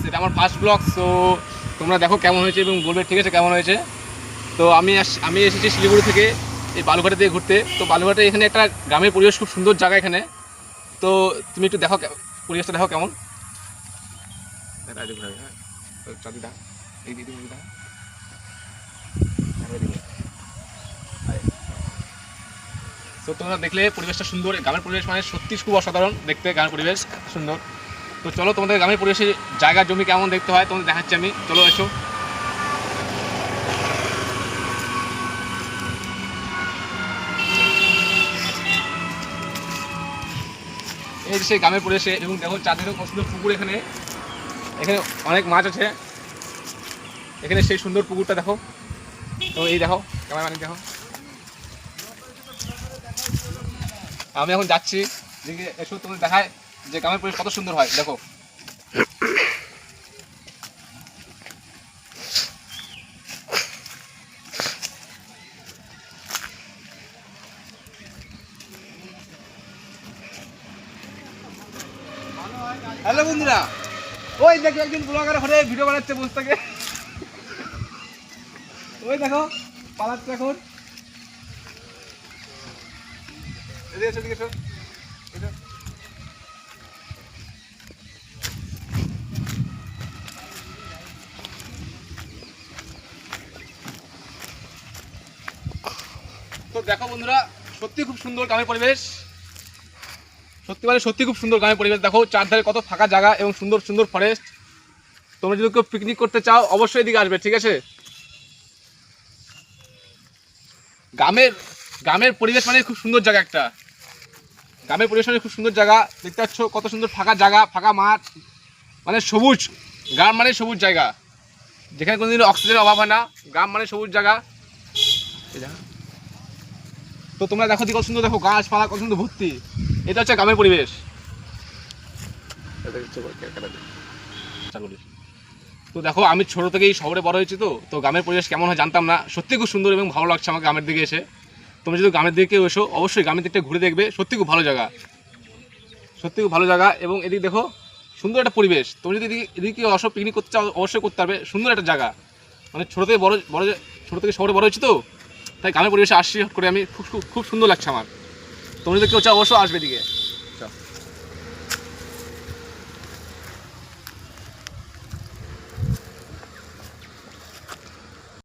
এটা আমার first blog. So তোমরা দেখো কেমন হয়েছে এবং বলবে ঠিক আছে কেমন হয়েছে। তো আমি এসেছি শিলিগুড়ি থেকে এই বালুঘাটে দিয়ে ঘুরতে। তো বালুঘাটে এখানে একটা গ্রামের পরিবেশ, খুব সুন্দর জায়গা এখানে। তো তুমি একটু দেখো পরিবেশটা দেখো কেমন। তো তোমরা দেখলে পরিবেশটা সুন্দর, গ্রামের পরিবেশ মানে সত্যি খুব অসাধারণ দেখতে, গ্রামের পরিবেশ সুন্দর। তো চলো তোমাদের গ্রামের পরিবেশে জায়গা জমি কেমন দেখতে হয় তোমাদের দেখাচ্ছি আমি, চলো এসো। এই যে সেই গ্রামের পরিবেশে, এবং দেখো চাঁদের সুন্দর পুকুর, এখানে এখানে অনেক মাছ আছে এখানে, সেই সুন্দর পুকুরটা দেখো। তো এই দেখো ক্যামেরাম্যান দেখো, আমি এখন যাচ্ছি দিকে, এসো তোমাদের দেখায় যে গ্রামের পরিবেশ কত সুন্দর হয় দেখো। হ্যালো বন্ধুরা, ওই দেখো একজন ব্লগার হয়ে ভিডিও বানাচ্ছে বসে থেকে, ওই দেখো পালাচ্ছে এখন। এদিকে এসো, এদিকে এসো। তো দেখো বন্ধুরা, সত্যি খুব সুন্দর গ্রামের পরিবেশ, সত্যি মানে সত্যি খুব সুন্দর গ্রামের পরিবেশ। দেখো চারধারে কত ফাঁকা জায়গা এবং সুন্দর সুন্দর ফরেস্ট। তোমরা যদি কেউ পিকনিক করতে চাও অবশ্যই এদিকে আসবে, ঠিক আছে। গ্রামের গ্রামের পরিবেশ মানে খুব সুন্দর জায়গা একটা, গ্রামের পরিবেশ মানে খুব সুন্দর জায়গা। দেখতে পাচ্ছ কত সুন্দর ফাঁকা জায়গা, ফাঁকা মাঠ, মানে সবুজ। গ্রাম মানে সবুজ জায়গা, যেখানে কোনোদিন অক্সিজেনের অভাব হয় না। গ্রাম মানে সবুজ জায়গা। তো তোমরা দেখো কত সুন্দর, দেখো গাছপালা কত সুন্দর ভর্তি, এটা হচ্ছে গ্রামের পরিবেশ। তো দেখো আমি ছোট থেকেই শহরে বড় হয়েছি, তো গ্রামের পরিবেশ কেমন হয় জানতাম না। সত্যি খুব সুন্দর এবং ভালো লাগছে আমার গ্রামের দিকে এসে। তোমরা যদি গ্রামের দিকে এসো অবশ্যই গ্রামের দিকটা ঘুরে দেখবে, সত্যি খুব ভালো জায়গা, সত্যি খুব ভালো জায়গা। এবং এদিকে দেখো সুন্দর একটা পরিবেশ। তুমি যদি এদিকে অবশ্য পিকনিক করতে চাও অবশ্যই করতে পারবে, সুন্দর একটা জায়গা। মানে ছোটো থেকে ছোটো থেকে শহরে বড় হয়েছি, তো তাই গ্রামের পরিবেশে আসছি করে আমি, খুব খুব সুন্দর লাগছে আমার। তোমরা যদি কেউ চাও অবশ্যই আসবে এদিকে।